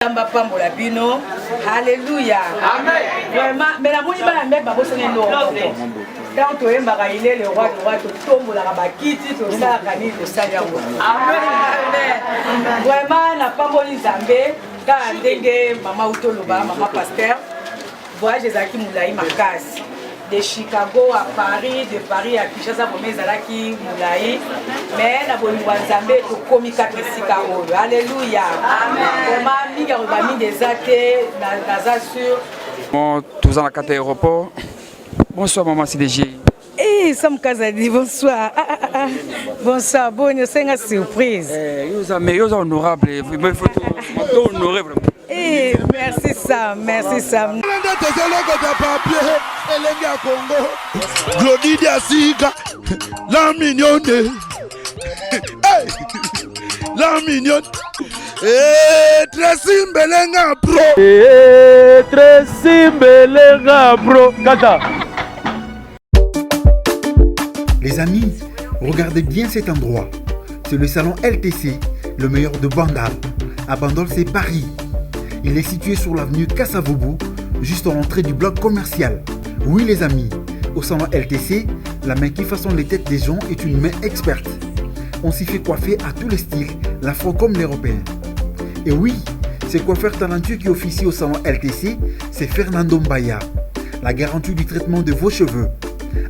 Pambola bino, Alléluia. Amen. Vraiment, mais la mouni bana mec babo sonné no. Quand tu es magaïlé le roi tu tombes la rabakiti tu ça kani le sayango. Amen. Vraiment na pamboli Zambé, quand ndenge mama utoloba, mama pasteur, voyage ezaki moulayi makasi. De Chicago à Paris, de Paris à Kinshasa pour mes alaki moulayi, mais la bonne Zambé to komi katesika oyo. Alléluia. Amen. Vraiment minga robami des athées na sur. Bon, tous en la carte aéroport. Bonsoir maman CDG. Eh, Sam Kazadi, bonsoir. Bonsoir, bonne c'est une surprise. Vous êtes honorable, il faut honorer vraiment. Eh, merci Sam, merci Sam. Glodidia Sika, la mignonne, la mignonne, très simbelenga bro, très simbelenga bro, Kata. Les amis, regardez bien cet endroit. C'est le salon LTC, le meilleur de Bandal. À Bandal, c'est Paris. Il est situé sur l'avenue Kassavoubou, juste à l'entrée du bloc commercial. Oui les amis, au salon LTC, la main qui façonne les têtes des gens est une main experte. On s'y fait coiffer à tous les styles, l'afro comme l'européen. Et oui, ce coiffeur talentueux qui officie au salon LTC, c'est Fernando Mbaya, la garantie du traitement de vos cheveux.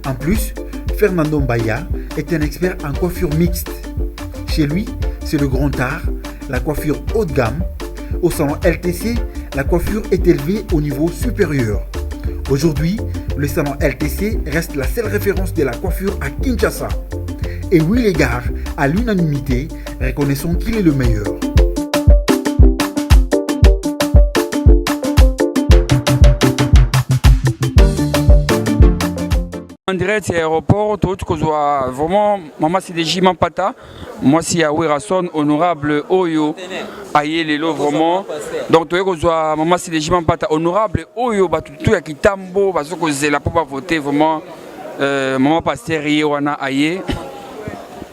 En plus, Fernando Mbaya est un expert en coiffure mixte. Chez lui, c'est le grand art, la coiffure haut de gamme. Au salon LTC, la coiffure est élevée au niveau supérieur. Aujourd'hui, le salon LTC reste la seule référence de la coiffure à Kinshasa. Et oui les gars, à l'unanimité, reconnaissons qu'il est le meilleur. En direct, aéroport, tout ce vraiment, maman CDJ Mampata, moi c'est à Werason, honorable Oyo, aïe lelo vraiment. Donc tu es maman CDJ Mampata, honorable Oyo, tout à Kitambo, parce que c'est la pour voter vraiment, maman pasteur Wana aïe,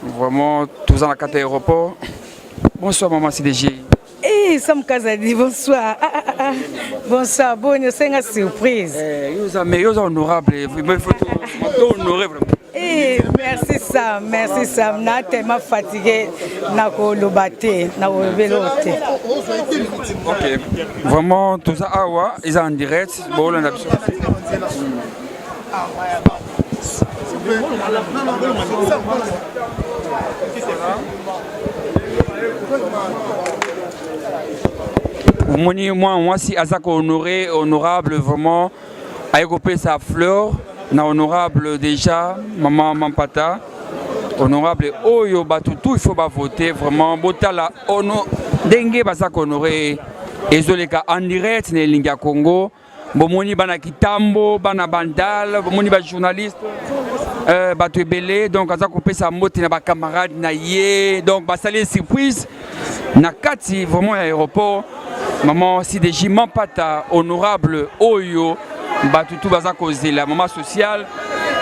vraiment tous en la carte aéroport. Bonsoir maman CDJ. Eh, Sam Kazadi, bonsoir. Bonsoir, bonne c'est une surprise. Vous êtes honorable, il faut honorer vraiment. Eh, merci Sam, merci Sam. Na tellement fatigué, na ko lobate, na ko velote. Ok, vraiment tout ça awa, ils sont en direct. Bon, on a moi si Azako honoré, honorable vraiment, a écopé sa fleur, na honorable déjà, maman Mampata, honorable Oyo Batutu, il faut pas voter vraiment, Botala, Dengue Bazako honoré, Ezoleka en direct, Nelinga Congo, Bomoni Bana Kitambo, Bana Bandal, Bomoni Bana journaliste, Batu Belé, donc Azako pe sa moté na ba camarade na yé, donc ba salé surprise, na kati vraiment aéroport. Maman CDJ Mampata, honorable Oyo, Batutu Bazako Zela, maman sociale,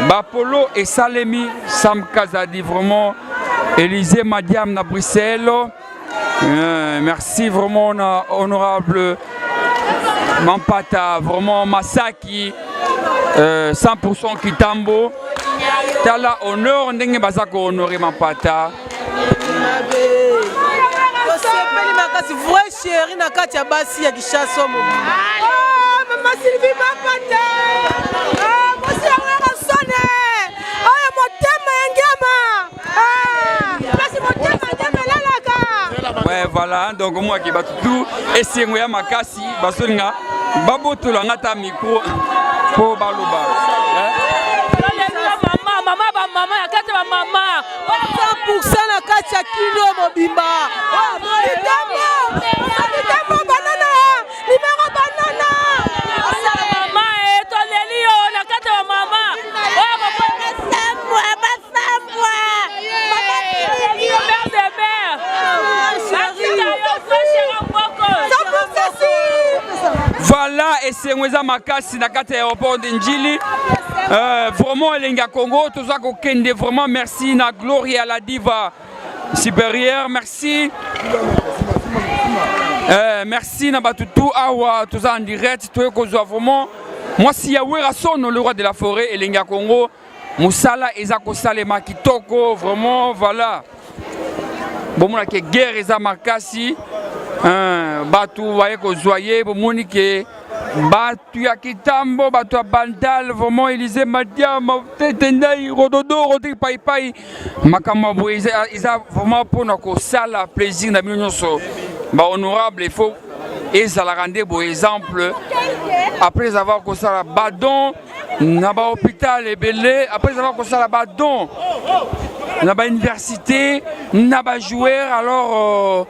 Bapolo et Salemi, Sam Kazadi, vraiment, Élysée Madiam na Bruxelles. Merci vraiment, honorable Mampata, vraiment Masaki, 100% Kitambo. Tala honneur, Ndenge Bazako honoré Mampata. Vrai chéri na kati ya basi ya Kinshasa mobile. Ah mama Sylvie Mampata. Ah mosi ya sone. Ah motema ngema. Ah basi motema ngema lalaka. Ouais voilà, donc moi qui bat tout et c'est moi makasi basolinga babotola ngata micro pour baloba. Maman ya kati ya mama 100% na kati ya kilo mobimba. Voilà, et c'est moi makasi na kati aéroport d'Injili. Vraiment Elenga Congo, tout ça qu'on kende vraiment merci na gloire à la diva supérieure, merci. Merci Nabatutu Awa, tout ça en direct, tout est vraiment. Moi, si Yahweh Rasson, le roi de la forêt, et l'Inga Congo, Moussala, Ezako Salema, Kitoko, vraiment, voilà. Bon, on a que guerre, Eza Makasi, Batu, voyez que Zoye, bon, on a que Batu Yakitambo, Batu Bandal, vraiment, Élysée Madia, Tendai, Rododo, Rodrigue Pai, Makamabo, Eza vraiment pour nous, ça, la plaisir, bah, honorable, il faut. Et ça la rendait bon exemple. Après avoir constaté la badon, n'a pas hôpital et belé. Après avoir constaté la badon, n'a pas université, n'a pas joueur. Alors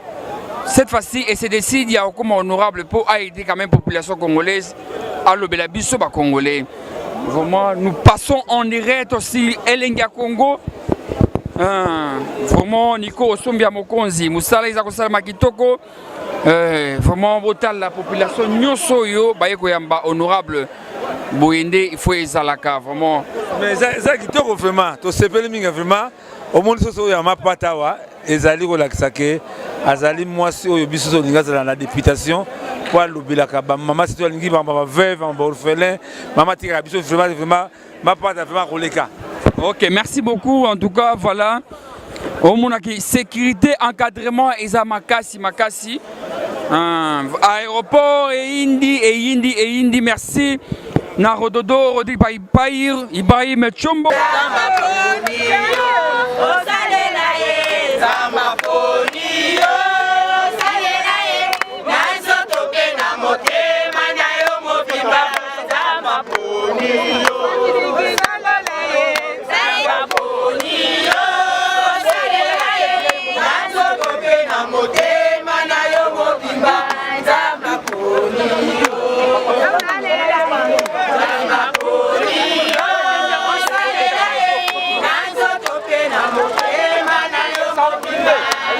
cette fois-ci, et c'est décidé, il y a comme honorable pour aider quand même la population congolaise à l'obéla biso ba congolais. Vraiment, nous passons en direct aussi Elenga Congo. Vraiment, Nico Osombia Mokonzi, Moussala Izakosala Makitoko. Vraiment, la population Nyosoyo, Bayekoyamba, honorable Boyende, il faut Ezalaka, vraiment. Mais ça qui te vraiment, tu sais pas le vraiment, au monde Soso Yama Patawa, Ezali Relaxake, Azali Moisi, Oyobiso Lingas dans la députation, pour l'Obilaka, maman, c'est toi l'ingé, maman, veuve, maman, orphelin, maman, Tirabiso, vraiment, ma pata, vraiment, Roleka. Ok, merci beaucoup. En tout cas, voilà. Au monde qui sécurité, encadrement, Eza Makasi. Aéroport et Indi, merci. Narododo, Rodrigue Païr, Ibrahim Chombo.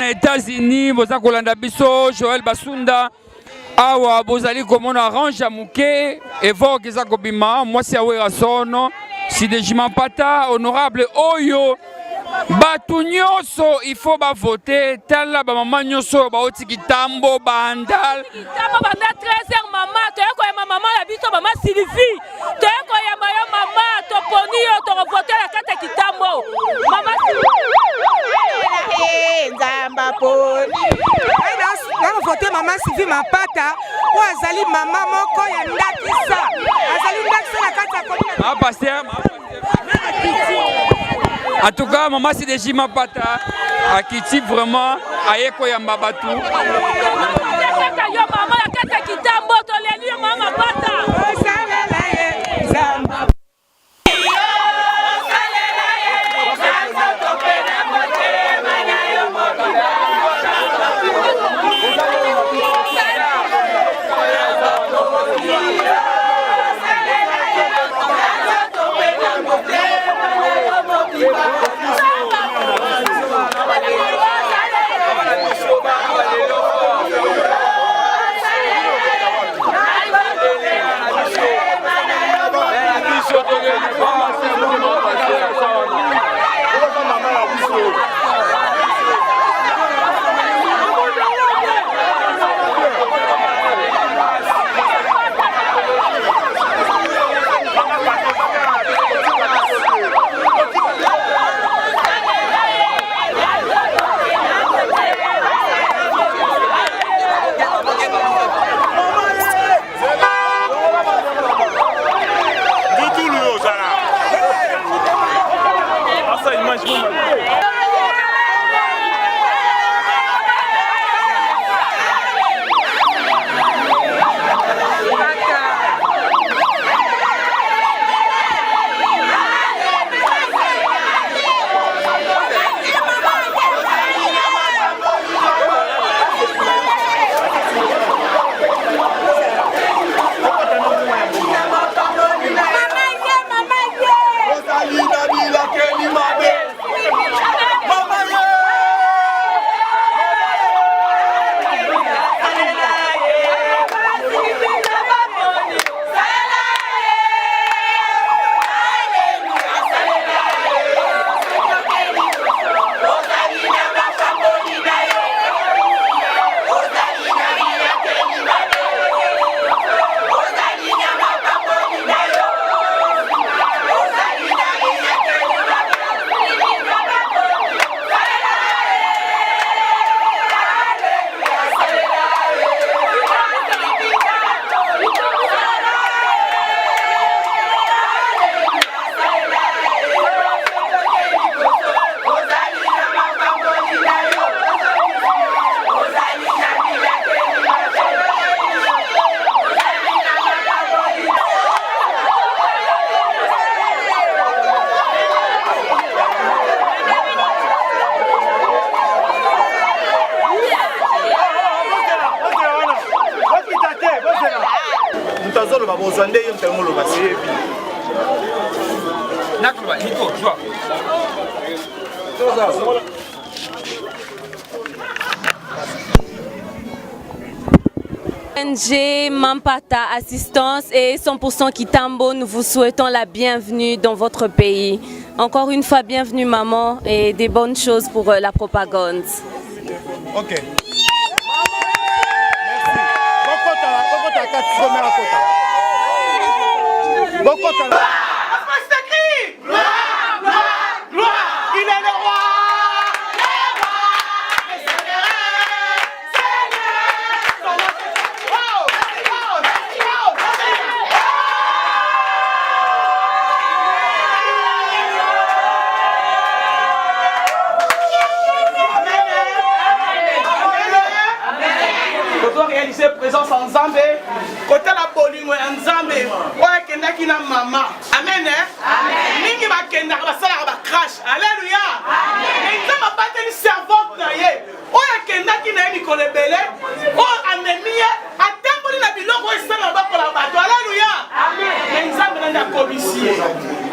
États-Unis, Boza Kolanda Biso, Joël Basunda, Awa, Bozali, comme on arrange à Mouké, évoque Ezakobima, moi c'est Yahweh Rasson, si de Jimampata, honorable Oyo, Batu Nyoso, il faut voter, Tala, Maman Nyoso, Baoti Kitambo, Bandal. Kitambo, Bandal, 13h, maman, tu es quoi, maman, la biso, maman Sylvie, tu es quoi, maman, Toponi, tu vas voter la carte Kitambo, maman Sylvie. voter maman Sylvie Mapata ou azali maman moko ya ndakisa azali ndakisa na kati ya commune. Ah pasteur. En tout cas maman Sylvie Mapata akiti vraiment ayeko ya mbabatu. Yo maman ya kati ya kitambo toleli maman Mapata. bozwa nde yo ntango loba siyebi nakoloba Nico joie ONG Mampata Assistance et 100% Kitambo, nous vous souhaitons la bienvenue dans votre pays. Encore une fois, bienvenue maman et des bonnes choses pour la propagande. Ok. Merci. Il est le roi. Réaliser présence en Zambé, côté la Bolingo en Zambé, ouais kenda kina mama, amen amen. Mingi ba kenda ba sala ba crash, alléluia. Amen. Nza ma bateli servante na ye, oya kenda kina ni kolebele, o anemie, atamboli na biloko esala ba kola bato, alléluia. Amen. Nza mena komisi,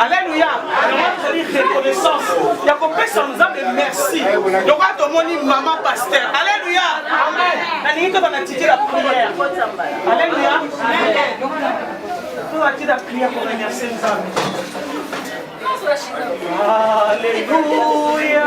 alléluia. On va dire reconnaissance. Ya kopesa Nzambe merci. Donc à ton moni maman pasteur, alléluia. Amen. Na ningi ko na titi la prière. Alléluia. Tout à la prière pour remercier Nzambe. Alléluia.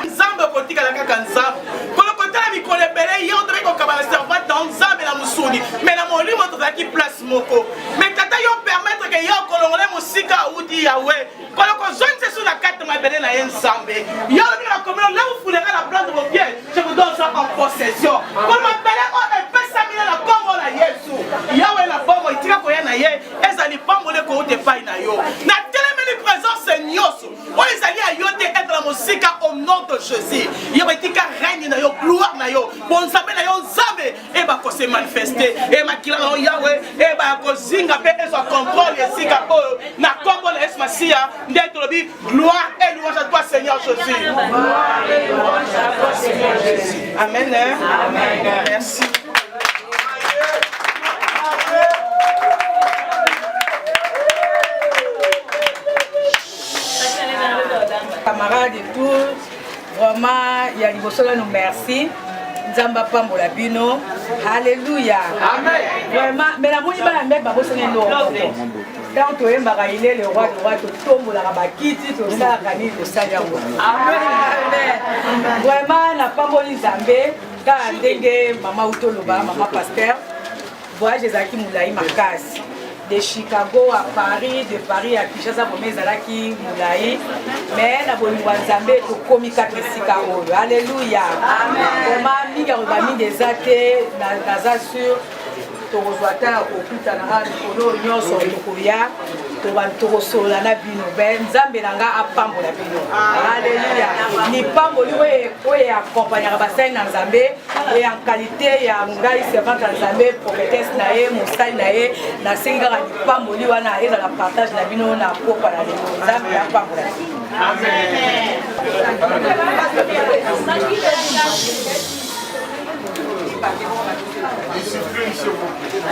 Nzambe kotika la kaka Nzambe. Kono kotala mikolo ebele yo ndeko kabala servante dans Nzambe na musuni. Mais na molimo tozaki place moko. Mais tata yo permettre que yo kolongole musika udi Yahweh. Kono ko zone c'est sur la carte mabele na Nzambe. Yo na commune là vous foulez la plante de vos pieds. Je vous donne ça en possession. Kono mabele o epesa mina na kombo na Yesu. Yahweh na bombo itika ko ya na ye. Ezali pambole ko ute pai na yo. Na telemeli présence nyoso. O ezali ayote être la musika au nom de Jésus. Yo itika règne na yo, gloire na yo. Bon Nzambe na yo Nzambe e ba ko se manifester. E makila na Yahweh e ba ko zinga pe ezo contrôle esika o na kombo na Yesu Masia. Ndete lobi gloire et louange à toi Seigneur Jésus. Gloire et louange à toi Seigneur Jésus. Amen. Amen. Merci. Camarades et tout, vraiment, il y a des choses nous merci. Nzamba pambola bino. Alléluia. Amen. Vraiment, mais la mouni ba mec ba bosene no. Donc tu es maraïlé le roi tu tombe la bakiti to ça kani to ça yango. Amen. Vraiment na pamboli Nzambe ka ndenge mama utoloba mama pasteur. Voyage ezaki moulayi makasi. De Chicago à Paris, de Paris à Kinshasa pour mes alaki moulayi. Mais na bolingo Nzambe to komi katesika oyo. Alléluia. Amen. Vraiment minga robami des athées na sur to rozwata okuta na mikolo nyonso tokoya to bantokosola na bino ben Nzambe nanga apambola bino. Alléluia. Ni pamboli oye accompagner basai na Nzambe et en qualité ya ngai servante na Nzambe prophétesse na ye mosali na ye na senga ni pamboli wana eza la partage na bino na pokwa na lelo Nzambe apambola. Amen. Discipline s'il vous plaît.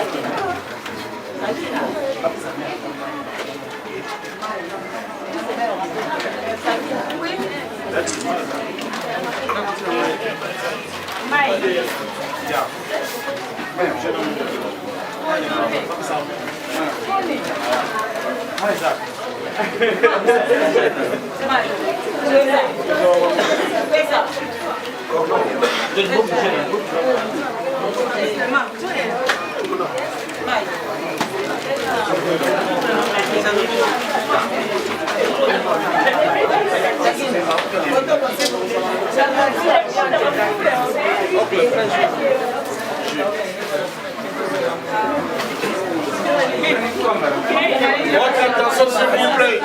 Votre attention s'il vous plaît.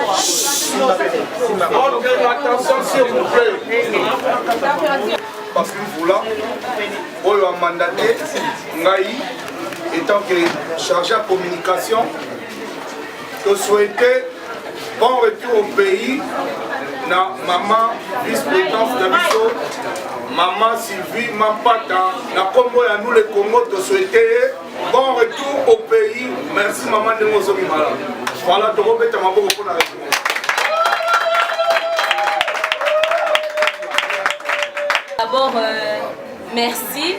Votre attention s'il vous plaît. Parce que voilà, on a mandaté Ngaï, étant que chargé à communication, de souhaiter bon retour au pays, na maman vice-présidence de Bisso, maman Sylvie Mampata, na Congo et à nous les Congo, de souhaiter bon retour au pays. merci maman ndenge ozobimala voilà tokobeta maboko mpona D'abord, merci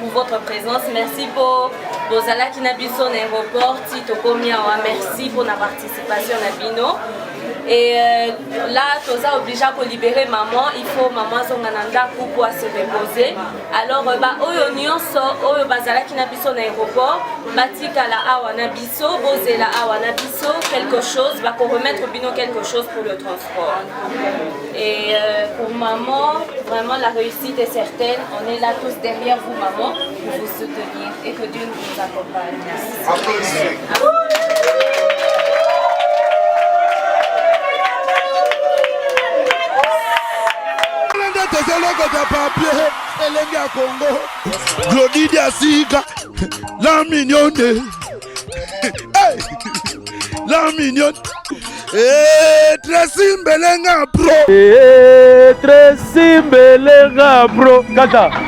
pour votre présence, merci pour Bozala Kinabiso l'aéroport, Tito Komiawa, merci pour la participation à Bino. Et là, Toza obligé à libérer maman, il faut maman Zongananda pour se reposer. Alors, Oyo Nyonso, Oyo Bazala Kinabiso l'aéroport, Batika la Awanabiso, Bozela Awanabiso, quelque chose, va qu'on remettre Bino quelque chose pour le transport. Et pour maman, vraiment la réussite est certaine. On est là tous derrière vous, maman, pour vous soutenir et que Dieu nous accompagne. Glodidi Asika, la mignonne, la mignonne. Tracy Mbelenga Pro. Tracy Mbelenga Pro. Kata.